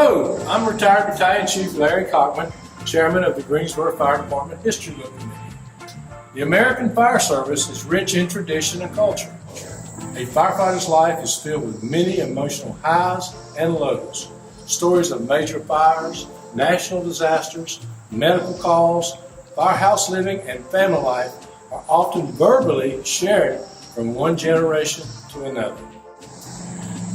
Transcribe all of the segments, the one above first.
Hello, I'm retired Battalion Chief Larry Cockman, Chairman of the Greensboro Fire Department History Book Committee. The American Fire Service is rich in tradition and culture. A firefighter's life is filled with many emotional highs and lows. Stories of major fires, national disasters, medical calls, firehouse living, and family life are often verbally shared from one generation to another.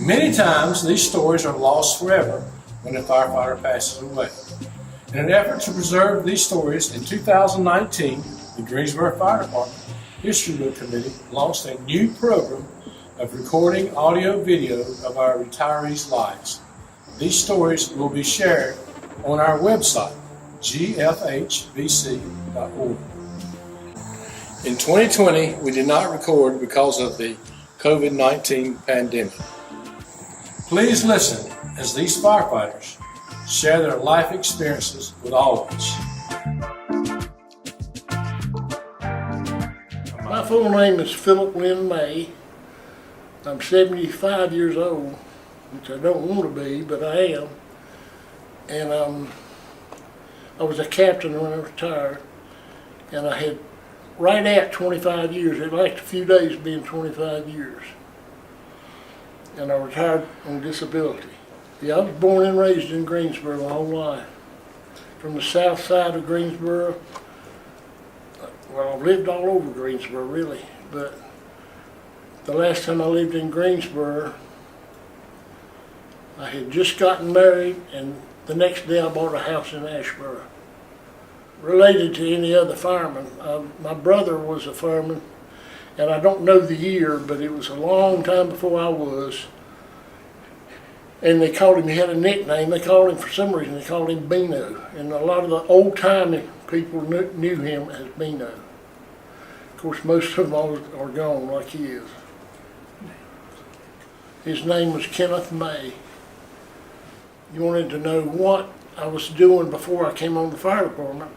Many times, these stories are lost forever when a firefighter passes away. In an effort to preserve these stories, in 2019, the Greensboro Fire Department History Book Committee launched a new program of recording audio-video of our retirees' lives. These stories will be shared on our website, gfhbc.org. In 2020, we did not record because of the COVID-19 pandemic. Please listen as these firefighters share their life experiences with all of us. My full name is Philip Lynn May. I'm 75 years old, which I don't want to be, but I am. And I was a captain when I retired, and I had right at 25 years. It lacked a few days being 25 years. And I retired on disability. Yeah, I was born and raised in Greensboro my whole life. From the south side of Greensboro. Well, I've lived all over Greensboro, really, but the last time I lived in Greensboro, I had just gotten married, and the next day I bought a house in Asheboro. Related to any other fireman, my brother was a fireman, and I don't know the year, but it was a long time before I was. And they called him, he had a nickname, they called him, for some reason, they called him Beano. And a lot of the old-timey people knew him as Beano. Of course, most of them are gone like he is. His name was Kenneth May. You wanted to know what I was doing before I came on the fire department.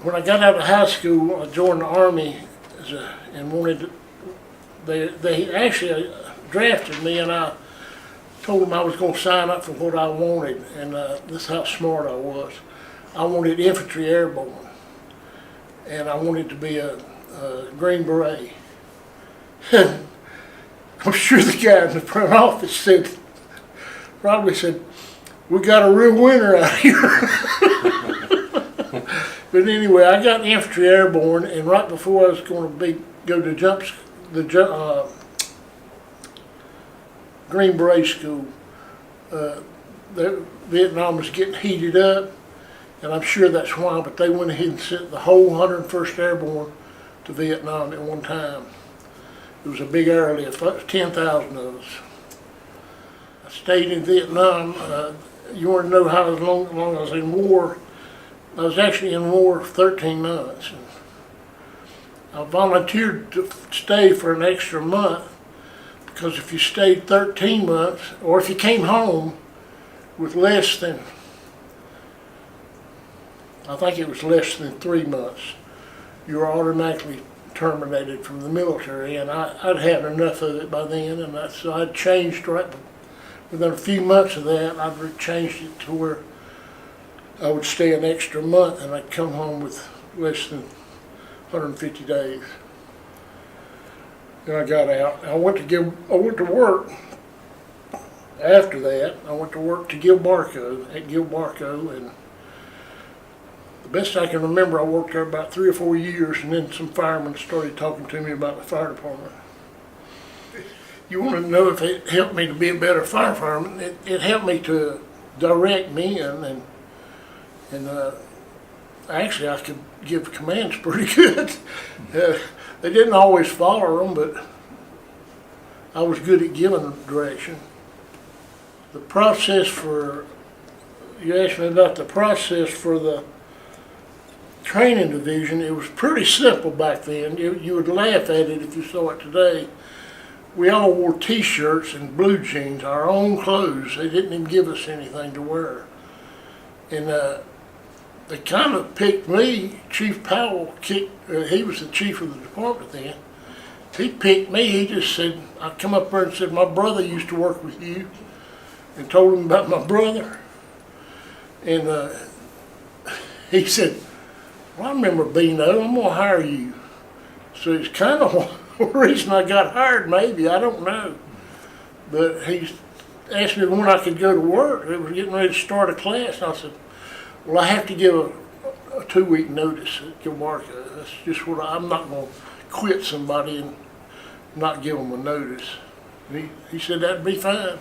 When I got out of high school, I joined the Army and they actually drafted me, and I told them I was going to sign up for what I wanted, and this is how smart I was. I wanted infantry airborne, and I wanted to be a Green Beret. I'm sure the guy in the front office probably said, "We got a real winner out here." But anyway, I got infantry airborne, and right before I was going to go to Green Beret School, Vietnam was getting heated up, and I'm sure that's why, but they went ahead and sent the whole 101st Airborne to Vietnam at one time. It was a big airlift, 10,000 of us. I stayed in Vietnam. You want to know how long I was in war? I was actually in war 13 months. I volunteered to stay for an extra month, because if you stayed 13 months, or if you came home with less than, I think it was less than 3 months, you were automatically terminated from the military, and I'd had enough of it by then, and so I'd changed right within a few months of that. I'd changed it to where I would stay an extra month, and I'd come home with less than 150 days. Then I got out. I went to work. After that, I went to work at Gilbarco, and the best I can remember, I worked there about 3 or 4 years, and then some firemen started talking to me about the fire department. You want to know if it helped me to be a better firefireman? It helped me to direct men, and actually I could give commands pretty good. They didn't always follow them, but I was good at giving direction. The process you asked me about the process for the training division. It was pretty simple back then. You would laugh at it if you saw it today. We all wore t-shirts and blue jeans, our own clothes. They didn't even give us anything to wear. And they kind of picked me. Chief Powell, he was the chief of the department then. He picked me. He just said, I come up there and said, my brother used to work with you. and told him about my brother. And he said, well, I remember Beano, I'm gonna hire you. So it's kind of the reason I got hired, maybe, I don't know. But he asked me when I could go to work. They were getting ready to start a class, and I said, well, I have to give a 2-week notice at Gilbarco. That's just what I'm not gonna quit somebody and not give them a notice. He said that'd be fine.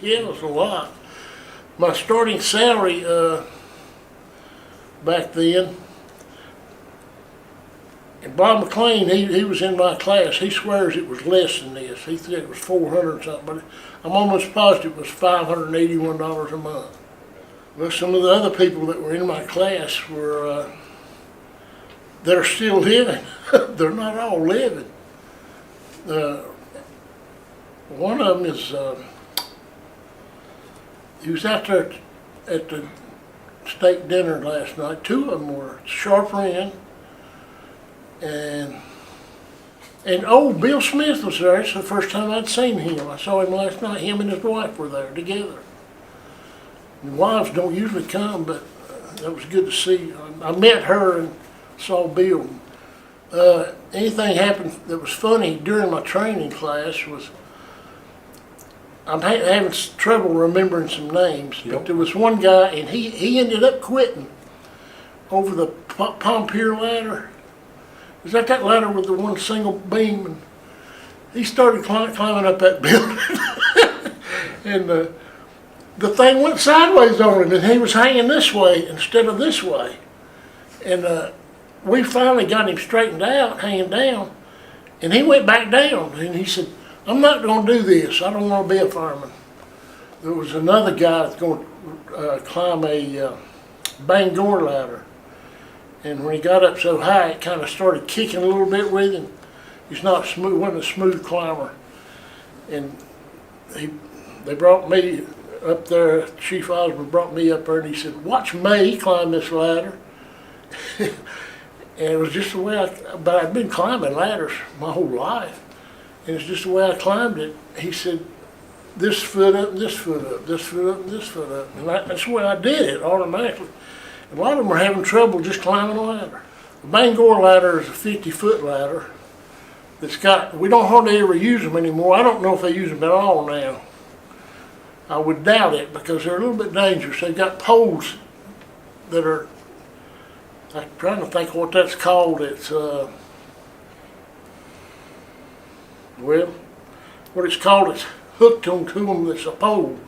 Yeah, it was a lot. My starting salary back then, and Bob McLean, he was in my class. He swears it was less than this. He said it was 400 something, but I'm almost positive it was $581 a month. Well, some of the other people that were in my class were, they're still living. They're not all living. One of them is, he was out there at the state dinner last night. 2 of them were Sharp Wren and old Bill Smith was there. It's the first time I'd seen him. I saw him last night. Him and his wife were there together. And wives don't usually come, but that was good to see. I met her and saw Bill. Anything happened that was funny during my training class was, I'm having trouble remembering some names, but there was one guy, and he ended up quitting over the Palm Pier ladder. Is that ladder with the one single beam? And he started climbing up that building, and the thing went sideways on him, and he was hanging this way instead of this way. And we finally got him straightened out, hanging down, and he went back down, and he said, I'm not going to do this. I don't want to be a fireman. There was another guy that's going to climb a Bangor ladder. And when he got up so high, it kind of started kicking a little bit with him. He's not smooth, wasn't a smooth climber. And they brought me up there, Chief Osborne brought me up there, and he said, watch May climb this ladder. And it was just the way but I'd been climbing ladders my whole life. And it's just the way I climbed it. He said, this foot up, and this foot up, this foot up, and this foot up. And that's the way I did it automatically. A lot of them are having trouble just climbing a ladder. The Bangor ladder is a 50-foot ladder that's got, we don't hardly ever use them anymore. I don't know if they use them at all now. I would doubt it because they're a little bit dangerous. They've got poles that are, I'm trying to think what that's called. It's, well, what it's called is hooked onto them. That's a pole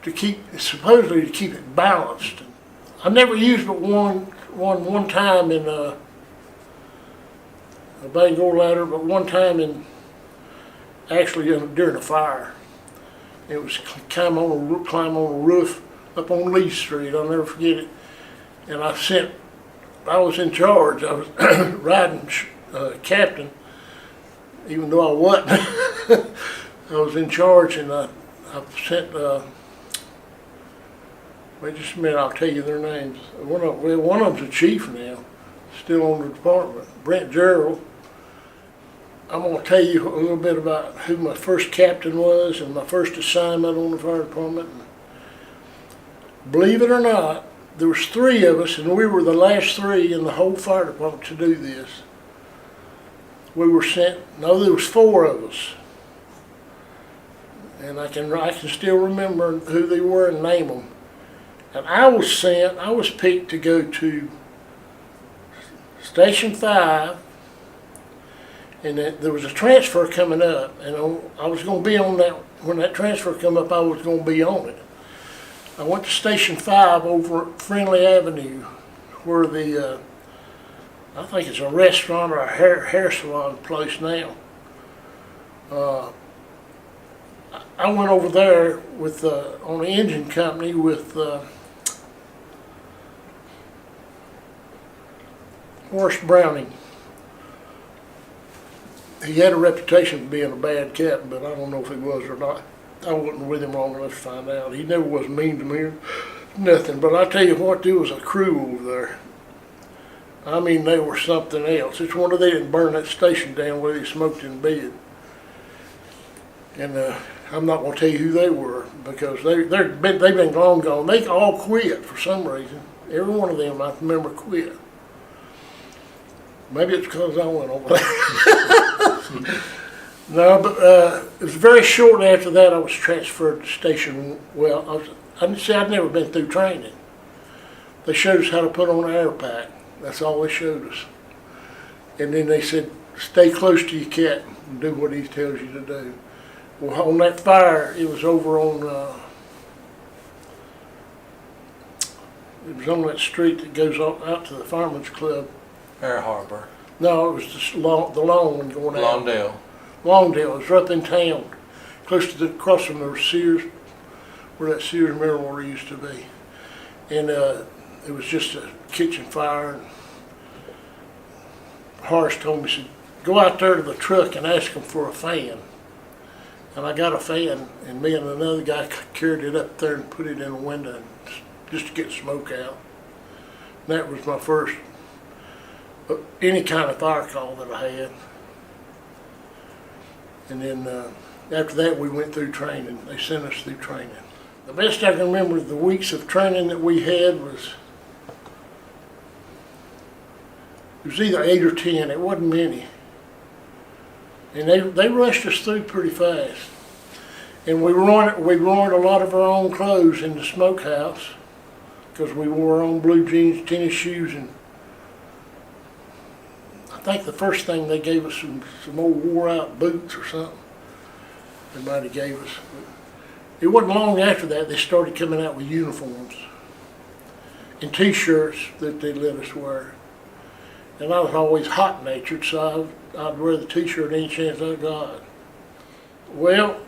to keep, supposedly to keep it balanced. I never used but one time in a Bangor ladder, but one time in actually during a fire. It was climb on a roof up on Lee Street. I'll never forget it. And I was in charge. I was riding captain, even though I wasn't. I was in charge, and I sent. Wait just a minute, I'll tell you their names. One of them's a chief now, still on the department. Brent Gerald. I'm going to tell you a little bit about who my first captain was and my first assignment on the fire department. Believe it or not, there was 3 of us, and we were the last 3 in the whole fire department to do this. We were sent. No, there was 4 of us, and I can still remember who they were and name them. And I was picked to go to Station 5, and there was a transfer coming up, and I was going to be on that. When that transfer come up, I was going to be on it. I went to Station 5 over at Friendly Avenue, where I think it's a restaurant or a hair salon place now. I went over there with on the engine company with Horace Browning. He had a reputation of being a bad captain, but I don't know if he was or not. I wasn't with him long enough to find out. He never was mean to me or nothing, but I tell you what, there was a crew over there. I mean, they were something else. It's wonder they didn't burn that station down where they smoked in bed. And I'm not gonna tell you who they were because they've been long gone. They all quit for some reason. Every one of them I remember quit. Maybe it's because I went over there. No, but it was very short after that I was transferred to station. Well, I didn't say I'd never been through training. They showed us how to put on an air pack. That's all they showed us. And then they said, stay close to your captain and do what he tells you to do. Well, on that fire, it was over on, it was on that street that goes out to the Fireman's Club. Air Harbor. No, it was the long one going out. Lawndale. Lawndale, it was up in town, close to across from the Sears, where that Sears Mineral used to be. And it was just a kitchen fire. And Horace told me, he said, go out there to the truck and ask them for a fan. And I got a fan, and me and another guy carried it up there and put it in the window just to get smoke out. And that was my first any kind of fire call that I had. And then after that, we went through training. They sent us through training. The best I can remember of the weeks of training that we had was, it was either 8 or 10. It wasn't many. And they rushed us through pretty fast. And we wore a lot of our own clothes in the smokehouse because we wore our own blue jeans, tennis shoes, and I think the first thing they gave us some old wore out boots or something. They might have gave us. It wasn't long after that they started coming out with uniforms and t-shirts that they let us wear. And I was always hot-natured, so I'd wear the t-shirt any chance I got. Well,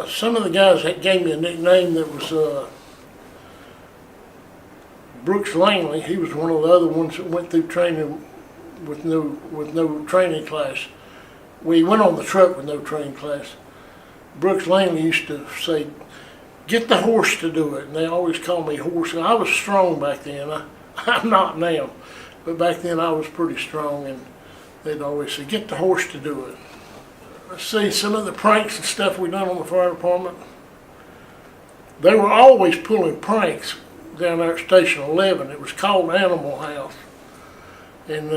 some of the guys that gave me a nickname that was Brooks Langley. He was one of the other ones that went through training with no training class. We went on the truck with no training class. Brooks Langley used to say, get the horse to do it. And they always called me horse. And I was strong back then. I'm not now. But back then I was pretty strong, and they'd always say, get the horse to do it. Let's see, some of the pranks and stuff we done on the fire department. They were always pulling pranks down there at Station 11. It was called Animal House. And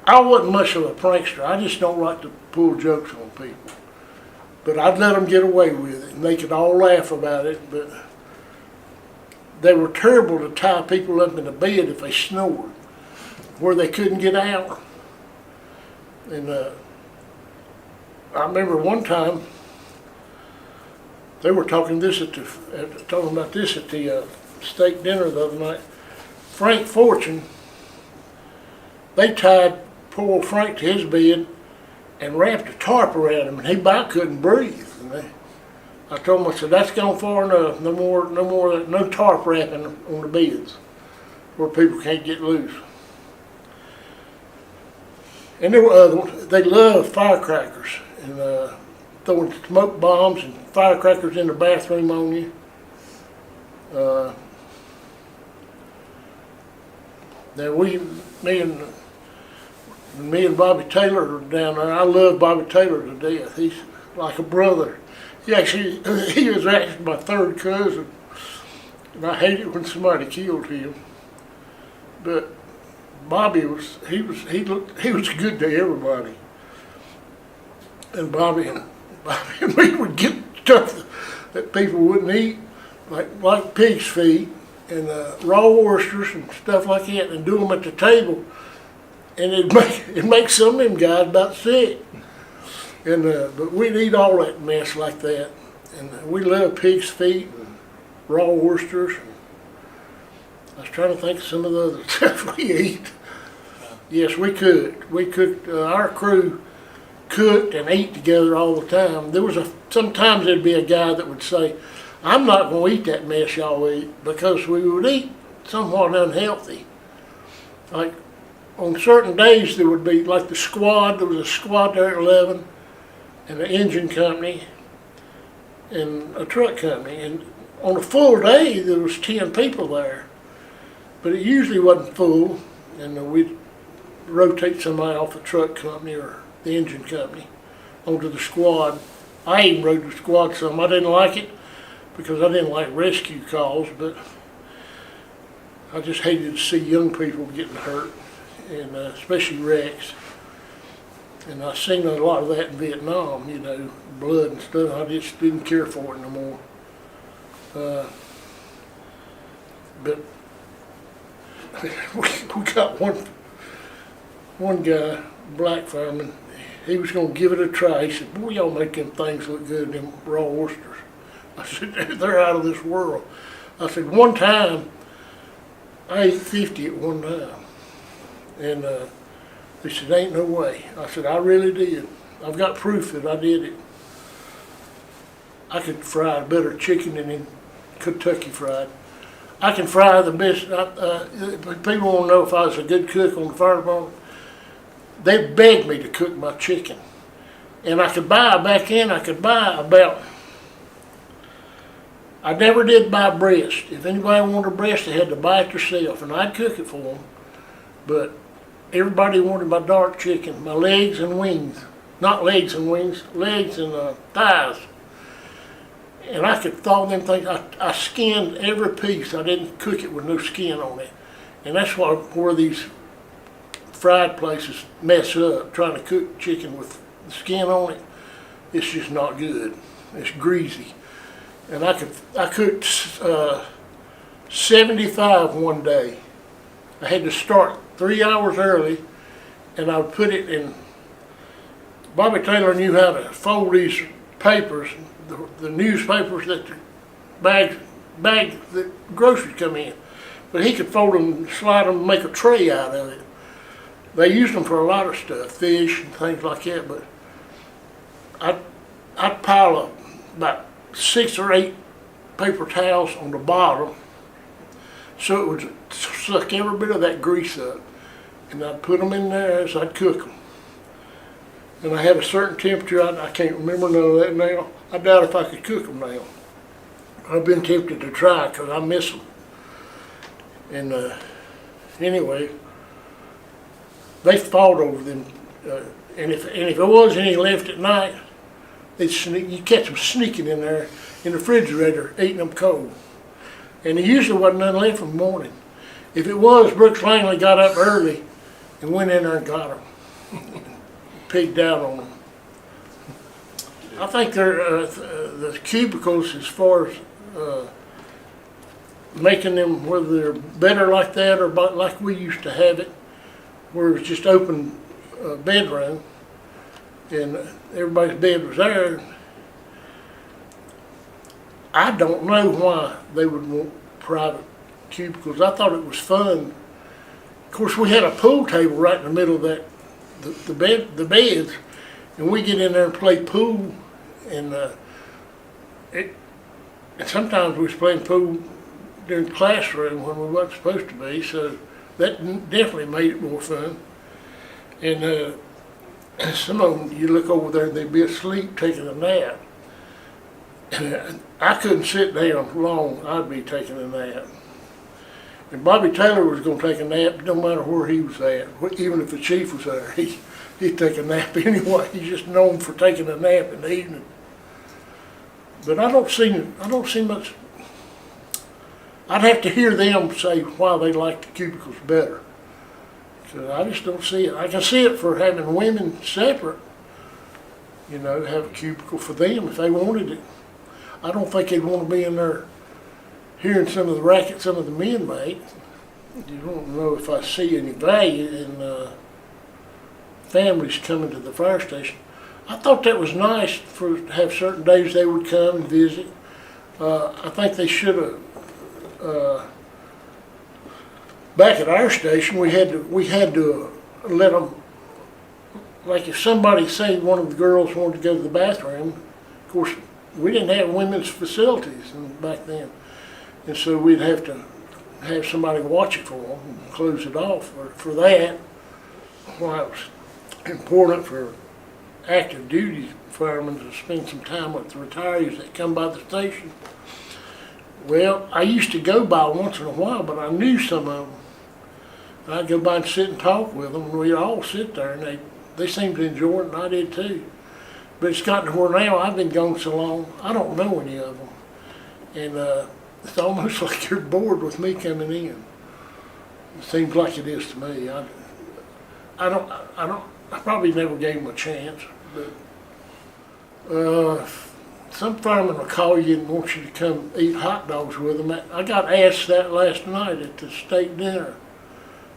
I wasn't much of a prankster. I just don't like to pull jokes on people. But I'd let them get away with it, and they could all laugh about it. But they were terrible to tie people up in the bed if they snored, where they couldn't get out. And I remember one time they were talking about this at the steak dinner the other night. Frank Fortune, they tied poor old Frank to his bed and wrapped a tarp around him, and he about couldn't breathe. And I told him, I said, that's gone far enough. No tarp wrapping on the beds where people can't get loose. And there were other ones. They loved firecrackers and throwing smoke bombs and firecrackers in the bathroom on you. Now me and Bobby Taylor were down there. I love Bobby Taylor to death. He's like a brother. He was actually my third cousin, and I hate it when somebody killed him. But Bobby was good to everybody. And Bobby and me would get stuff that people wouldn't eat, like pig's feet and raw oysters and stuff like that, and do them at the table, and it'd make some of them guys about sick. And but we'd eat all that mess like that, and we love pig's feet and raw oysters. And I was trying to think of some of the other stuff we eat. Yes, we cooked. We cooked. Our crew cooked and ate together all the time. Sometimes there'd be a guy that would say, I'm not going to eat that mess y'all eat, because we would eat somewhat unhealthy. Like on certain days there would be, like the squad, there was a squad there at 11, and an engine company, and a truck company. And on a full day there was 10 people there, but it usually wasn't full, and we'd rotate somebody off the truck company or the engine company onto the squad. I even rode the squad some. I didn't like it because I didn't like rescue calls, but I just hated to see young people getting hurt, and especially wrecks. And I seen a lot of that in Vietnam, you know, blood and stuff. I just didn't care for it no more. But we got one guy, black fireman. He was gonna give it a try. He said, "Boy, y'all make them things look good, them raw oysters." I said, "They're out of this world." I said, "One time, I ate 50 at one time," and they said, "Ain't no way." I said, "I really did. I've got proof that I did it. I could fry a better chicken than in Kentucky Fried. I can fry the best. People want to know if I was a good cook on the fire department. They begged me to cook my chicken, and I could buy back then. I could buy about. I never did buy breast. If anybody wanted a breast, they had to buy it themselves, and I'd cook it for them. But everybody wanted my dark chicken, my legs and wings. Not legs and wings, legs and thighs. And I could thaw them things. I skinned every piece. I didn't cook it with no skin on it. And that's where these fried places mess up, trying to cook chicken with the skin on it. It's just not good. It's greasy. And I cooked 75 one day. I had to start 3 hours early, and I would put it in. Bobby Taylor knew how to fold these papers, the newspapers that the bag that groceries come in. But he could fold them, slide them, and make a tray out of it. They used them for a lot of stuff, fish and things like that. But I'd pile up about 6 or 8 paper towels on the bottom, so it would suck every bit of that grease up. And I'd put them in there as I'd cook them. And I had a certain temperature. I can't remember none of that now. I doubt if I could cook them now. I've been tempted to try because I miss them. And anyway, they fought over them. And if there was any left at night, you catch them sneaking in there in the refrigerator, eating them cold. And there usually wasn't none left in the morning. If it was, Brooks Langley got up early and went in there and got them. Pigged out on them. I think they're the cubicles, as far as making them, whether they're better like that or like we used to have it, where it was just open bedroom and everybody's bed was there. I don't know why they would want private cubicles. I thought it was fun. Of course, we had a pool table right in the middle of that. The beds, and we get in there and play pool, and and sometimes we was playing pool during the classroom when we wasn't supposed to be, so that definitely made it more fun. And some of them, you look over there, they'd be asleep taking a nap. And I couldn't sit down long, I'd be taking a nap. And Bobby Taylor was going to take a nap no matter where he was at. Even if the chief was there, he'd take a nap anyway. He's just known for taking a nap in the evening. But I don't see much. I'd have to hear them say why they like the cubicles better. So I just don't see it. I can see it for having women separate, you know, have a cubicle for them if they wanted it. I don't think they'd want to be in there hearing some of the racket some of the men make. You don't know if I see any value in families coming to the fire station. I thought that was nice to have certain days they would come and visit. I think they should have. Back at our station, we had to let them. Like if somebody, say one of the girls wanted to go to the bathroom, of course we didn't have women's facilities back then. And so we'd have to have somebody watch it for them and close it off. For that, why it was important for active duty firemen to spend some time with the retirees that come by the station. Well, I used to go by once in a while, but I knew some of them. I'd go by and sit and talk with them, and we'd all sit there, and they seemed to enjoy it, and I did too. But it's gotten to where now I've been gone so long, I don't know any of them. And it's almost like they're bored with me coming in. It seems like it is to me. I probably never gave them a chance, but some fireman will call you and want you to come eat hot dogs with them. I got asked that last night at the state dinner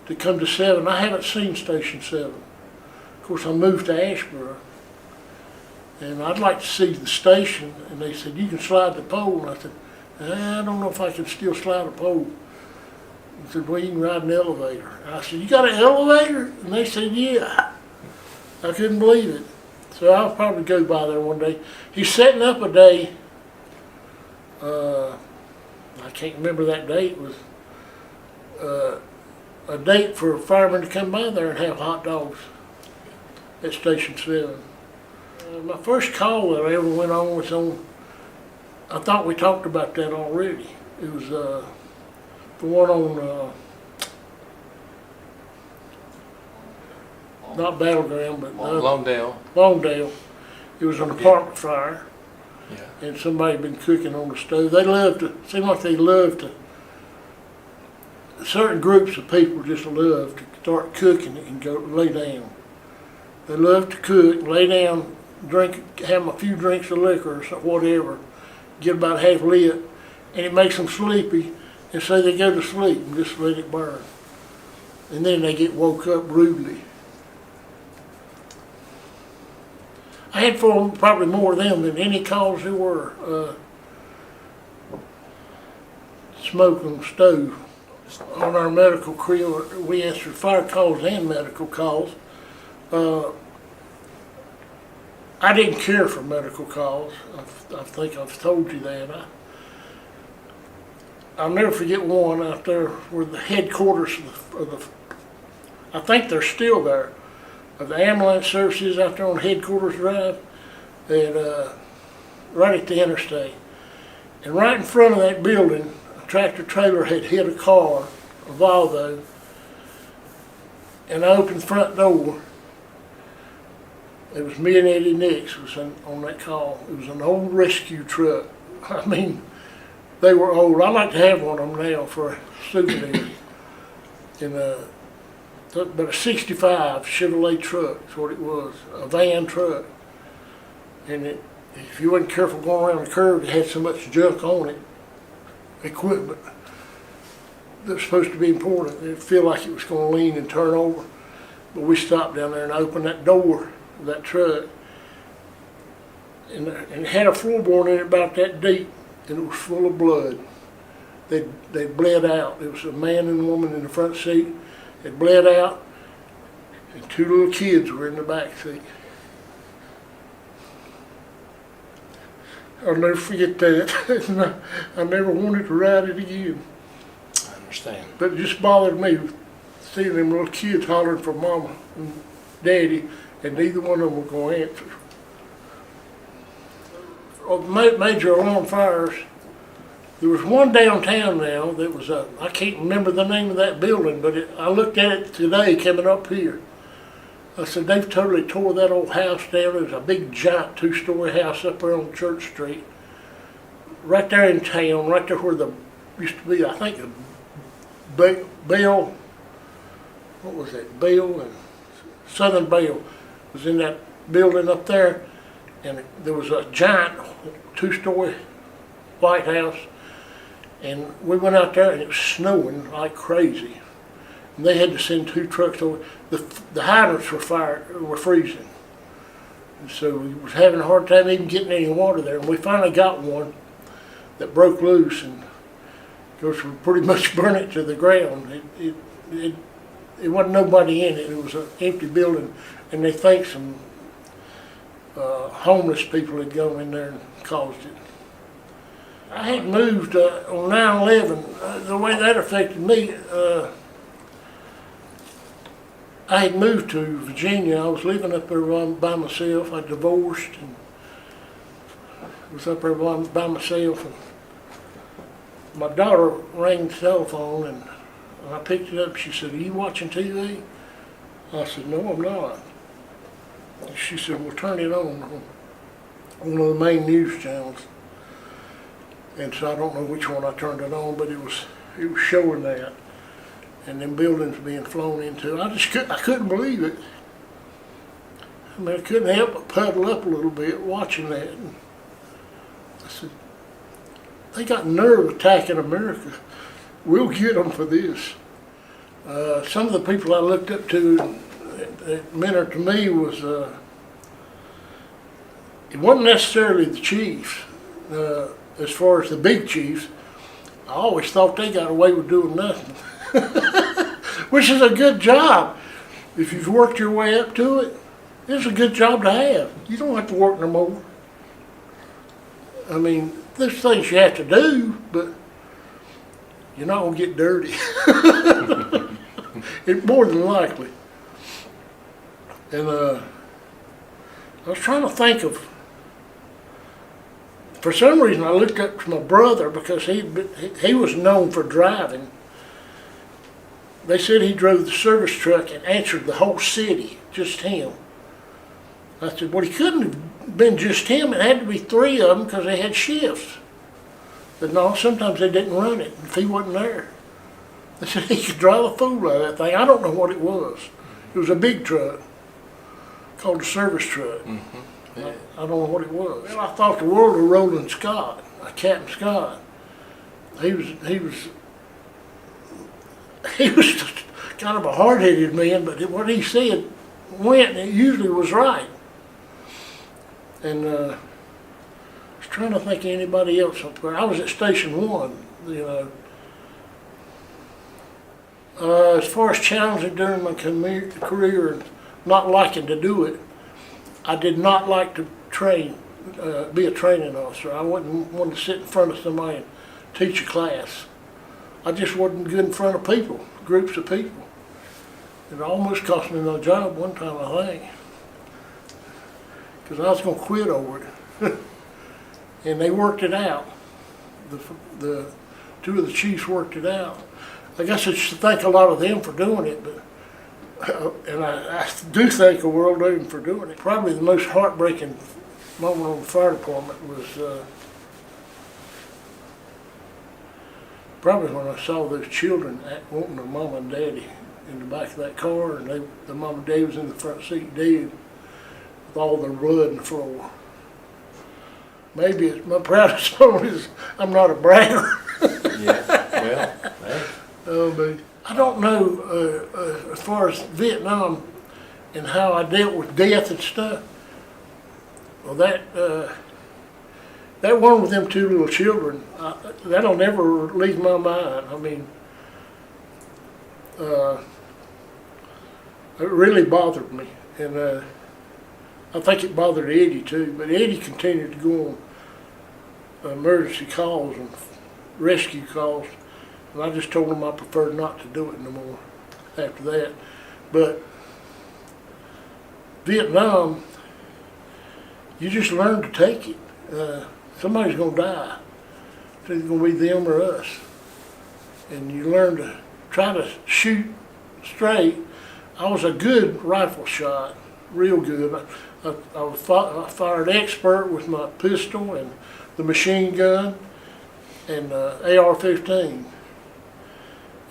to come to 7. I haven't seen Station 7. Of course, I moved to Asheboro, and I'd like to see the station. And they said, you can slide the pole. And I said, I don't know if I can still slide a pole. They said, well, you can ride an elevator. I said, you got an elevator? And they said, yeah. I couldn't believe it. So I'll probably go by there one day. He's setting up a day. I can't remember that date. It was a date for firemen to come by there and have hot dogs at Station 7. My first call that I ever went on was on, I thought we talked about that already. It was the one on, not Battleground, but Longdale. Longdale. It was an apartment fire, Yeah. and somebody had been cooking on the stove. They loved to, seemed like they loved to, certain groups of people just love to start cooking and go lay down. They love to cook, lay down, drink, have a few drinks of liquor or whatever, get about half lit, and it makes them sleepy, and so they go to sleep and just let it burn. And then they get woke up rudely. I had probably more of them than any calls there were. Smoke on the stove. On our medical crew, we answered fire calls and medical calls. I didn't care for medical calls. I think I've told you that. I'll never forget one out there where the headquarters of the I think they're still there, of the ambulance services out there on Headquarters Drive, and right at the interstate. And right in front of that building, a tractor trailer had hit a car, a Volvo, and I opened the front door. It was me and Eddie Nix was on that call. It was an old rescue truck. I mean, they were old. I like to have one of them now for a souvenir. And but a 65 Chevrolet truck is what it was, a van truck. And if you wasn't careful going around the curve, it had so much junk on it, equipment that was supposed to be important. It'd feel like it was going to lean and turn over. But we stopped down there and opened that door of that truck, and it had a floorboard in it about that deep, and it was full of blood. They bled out. There was a man and a woman in the front seat. It bled out, and 2 little kids were in the back seat. I'll never forget that. I never wanted to ride it again. I understand. But it just bothered me seeing them little kids hollering for mama and daddy, and neither one of them were going to answer. Of major alarm fires, there was one downtown now that was I can't remember the name of that building, but I looked at it today coming up here. I said, they've totally tore that old house down. There's a big giant 2-story house up there on Church Street. Right there in town, right there where the used to be, I think, a Bell, what was that, Bell and Southern Bell was in that building up there, and there was a giant 2-story White House. And we went out there and it was snowing like crazy. And they had to send 2 trucks over. The hydrants were freezing. And so we was having a hard time even getting any water there. And we finally got one that broke loose, and of course we pretty much burned it to the ground. It wasn't nobody in it. It was an empty building, and they think some homeless people had gone in there and caused it. I had moved on 9/11. The way that affected me, I had moved to Virginia. I was living up there by myself. I divorced and was up there by myself. And my daughter rang the telephone, and I picked it up. She said, "Are you watching TV?" I said, "No, I'm not." She said, "Well, turn it on." one of the main news channels. And so I don't know which one I turned it on, but it was showing that. And them buildings being flown into. I couldn't believe it. I mean, I couldn't help but puddle up a little bit watching that. And I said, they got nerve attacking America. We'll get them for this. Some of the people I looked up to that mentored to me was, it wasn't necessarily the chiefs. As far as the big chiefs, I always thought they got away with doing nothing. Which is a good job. If you've worked your way up to it, it's a good job to have. You don't have to work no more. I mean, there's things you have to do, but you're not gonna get dirty. It's more than likely. And I was trying to think of, for some reason I looked up to my brother because he was known for driving. They said he drove the service truck and answered the whole city, just him. I said, well, he couldn't have been just him. It had to be three of them because they had shifts. But no, sometimes they didn't run it if he wasn't there. They said he could drive a fool out of that thing. I don't know what it was. It was a big truck called a service truck. Mm-hmm. Yeah. I don't know what it was. Well, I thought the world of Roland Scott, Captain Scott. He was just kind of a hard-headed man, but what he said went, and it usually was right. And I was trying to think of anybody else up there. I was at Station 1, you know. As far as challenging during my career and not liking to do it, I did not like to train, be a training officer. I wouldn't want to sit in front of somebody and teach a class. I just wasn't good in front of people, groups of people. It almost cost me my job one time, I think, because I was going to quit over it. And they worked it out. The two of the chiefs worked it out. I guess I should thank a lot of them for doing it, but and I do thank the world of them for doing it. Probably the most heartbreaking moment on the fire department was probably when I saw those children wanting their mom and daddy in the back of that car, and the mom and dad was in the front seat dead with all their blood on the floor. Maybe it's my proudest moment is I'm not a bragger. Yeah, well, hey. But I don't know as far as Vietnam and how I dealt with death and stuff. Well, that one with them two little children, that'll never leave my mind. I mean, it really bothered me, and I think it bothered Eddie too. But Eddie continued to go on emergency calls and rescue calls, and I just told him I preferred not to do it no more after that. But Vietnam, you just learn to take it. Somebody's gonna die. It's either gonna be them or us, and you learn to try to shoot straight. I was a good rifle shot, real good. I fired expert with my pistol and the machine gun and AR-15,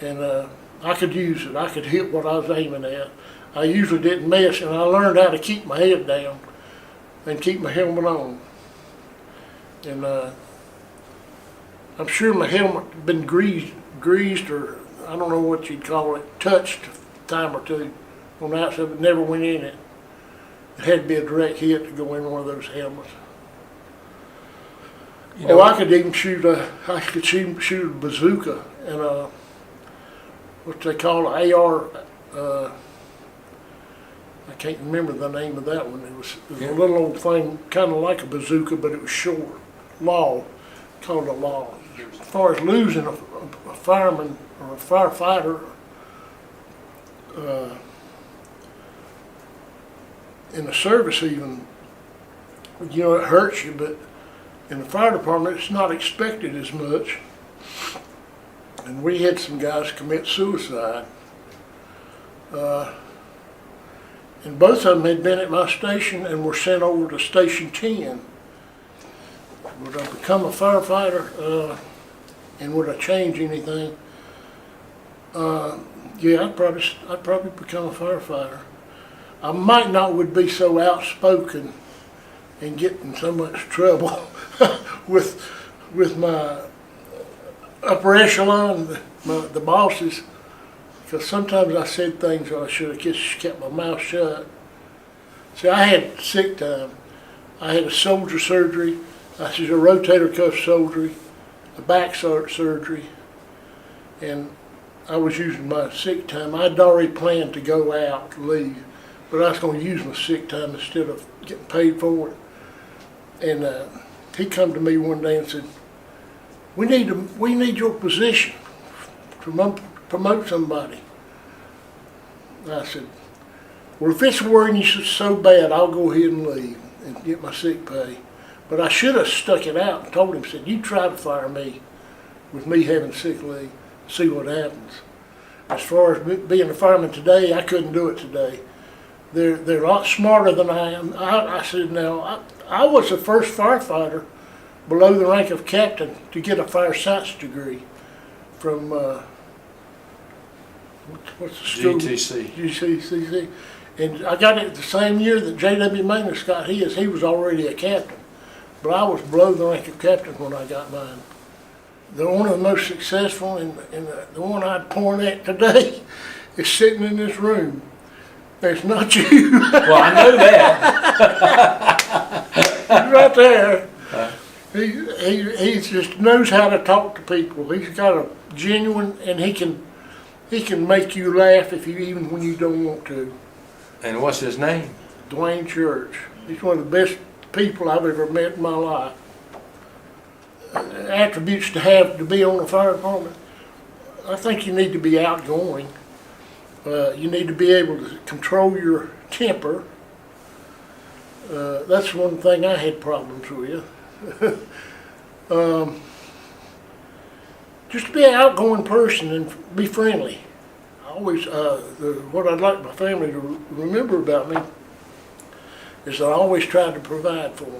and I could use it. I could hit what I was aiming at. I usually didn't miss, and I learned how to keep my head down and keep my helmet on. And I'm sure my helmet had been greased, or I don't know what you'd call it, touched a time or two on the outside, but never went in it. It had to be a direct hit to go in one of those helmets. You know, I could even shoot a bazooka and what they call an AR. I can't remember the name of that one. It was a little old thing, kind of like a bazooka, but it was short. Called a law. As far as losing a fireman or a firefighter, in the service even, you know, it hurts you, but in the fire department it's not expected as much. And we had some guys commit suicide. And both of them had been at my station and were sent over to Station 10 Would I become a firefighter, and would I change anything? Yeah, I'd probably become a firefighter. I might not would be so outspoken and get in so much trouble with my upper echelon, the bosses, because sometimes I said things I should have just kept my mouth shut. See, I had sick time. I had a shoulder surgery. I had a rotator cuff surgery, a back surgery, and I was using my sick time. I'd already planned to go out to leave, but I was going to use my sick time instead of getting paid for it. And he come to me one day and said, we need your position to promote somebody. And I said, well, if it's worrying you so bad, I'll go ahead and leave and get my sick pay. But I should have stuck it out and told him, said, you try to fire me with me having sick leave, see what happens. As far as being a fireman today, I couldn't do it today. They're a lot smarter than I am. I said, now, I was the first firefighter below the rank of captain to get a fire science degree from, what's the school? GTC. GCCC. And I got it the same year that J.W. Magnus got his. He was already a captain. But I was below the rank of captain when I got mine. One of the most successful, and the one I'd point at today, is sitting in this room. It's not you. Well, I know that. He's right there. He just knows how to talk to people. He's got a genuine, and he can make you laugh even when you don't want to. And what's his name? Dwayne Church. He's one of the best people I've ever met in my life. Attributes to have to be on the fire department. I think you need to be outgoing. You need to be able to control your temper. That's one thing I had problems with. Just be an outgoing person and be friendly. I always, what I'd like my family to remember about me is that I always tried to provide for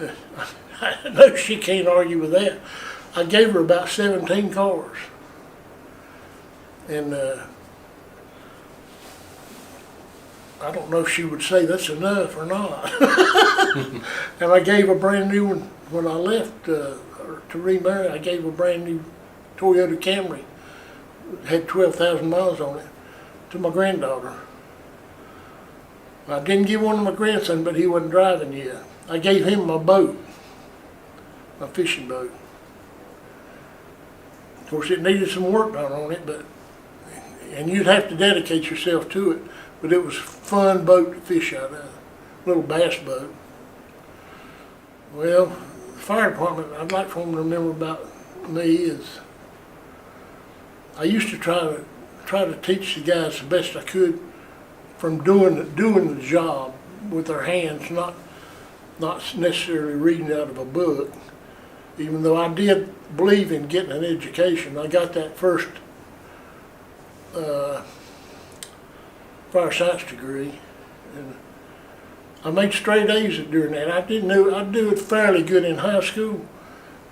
them. I know she can't argue with that. I gave her about 17 cars. And I don't know if she would say that's enough or not. And I gave a brand new one when I left to remarry. I gave a brand new Toyota Camry. It had 12,000 miles on it to my granddaughter. I didn't give one to my grandson, but he wasn't driving yet. I gave him my boat, my fishing boat. Of course, it needed some work done on it, and you'd have to dedicate yourself to it. But it was a fun boat to fish out of, little bass boat. Well, the fire department, I'd like for them to remember about me is I used to try to teach the guys the best I could from doing the job with their hands, not necessarily reading out of a book. Even though I did believe in getting an education, I got that first fire science degree, and I made straight A's during that. I'd do it fairly good in high school,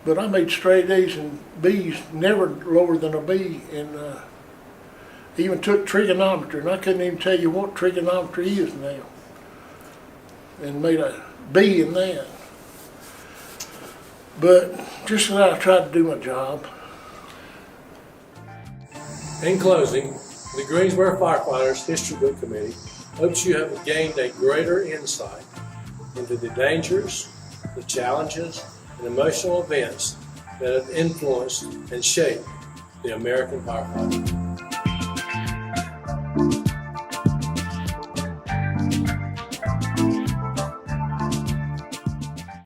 but I made straight A's and B's, never lower than a B, and even took trigonometry, and I couldn't even tell you what trigonometry is now, and made a B in that. But just that I tried to do my job. In closing, the Greensboro Firefighters History Book Committee hopes you have gained a greater insight into the dangers, the challenges, and emotional events that have influenced and shaped the American firefighter.